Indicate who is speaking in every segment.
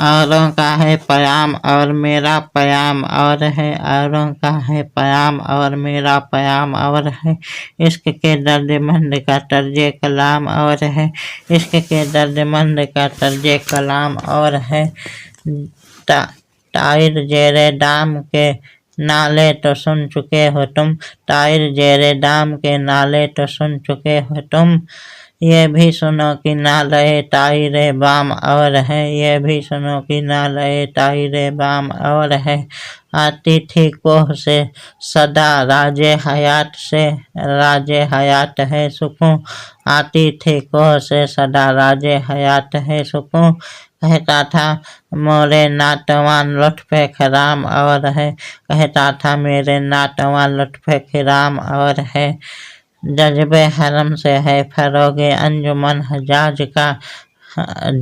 Speaker 1: औरों का है पयाम और मेरा पयाम और है, औरों का है पयाम और मेरा पयाम और है। इश्क के दर्द-मंद का तर्ज कलाम और है, इश्क के दर्द-मंद का तर्ज कलाम और है। टाइर जेरे दाम के नाले तो सुन चुके हो तुम, टाइर जेरे दाम के नाले तो सुन चुके हो तुम। ये भी सुनो कि नाले टाइरे बाम और है, ये भी सुनो कि नाले टाइरे बाम और है। आती थी कोह से सदा राजे हयात से, राजे हयात है सुकून। आती थी कोह से सदा राजे हयात है सुकून। कहता था मोरे नातवान लुत्फ़े खराम और है, कहता था मेरे नातवान लुत्फ़े खराम और है। जज्बे हरम से है फरोगे अंजुमन हजाज का,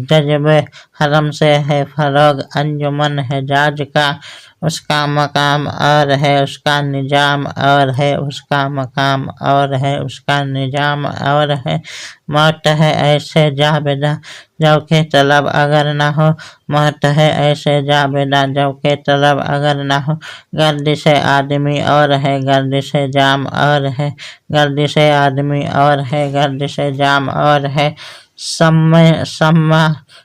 Speaker 1: जज्बे हरम से है फरोग अंजुमन हजाज का। उसका मकाम और है उसका निजाम और है, उसका मकाम और है उसका निजाम और है। मौत है ऐसे जावेदा जब के तलब अगर ना हो, मौत है ऐसे जावेदा जब के तलब अगर ना हो। गर्दिश आदमी और है गर्दिश जाम और है, गर्दिश आदमी और है गर्दिश जाम और है। सम्मा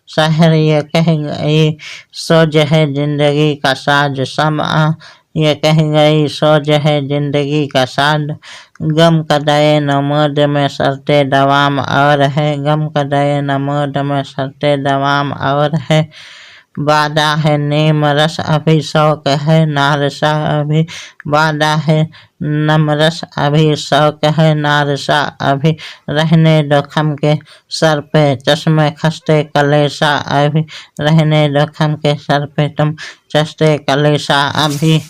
Speaker 1: शहर ये कह गई सोज है जिंदगी का साज, सम्मा ये कह गई सोज है जिंदगी का साज। गम कदए नमोद में सरते दवाम और है, गम कदए नमोद में सरते दवाम और है। वादा है नीम रस अभी शौक है नारसा अभी, वादा है नमरस अभी शौक है नारसा अभी। रहने दो खम के सर पे चश्मे खस्ते कलेसा अभी, रहने दो खम के सर पे तुम चश्ते कलेसा अभी।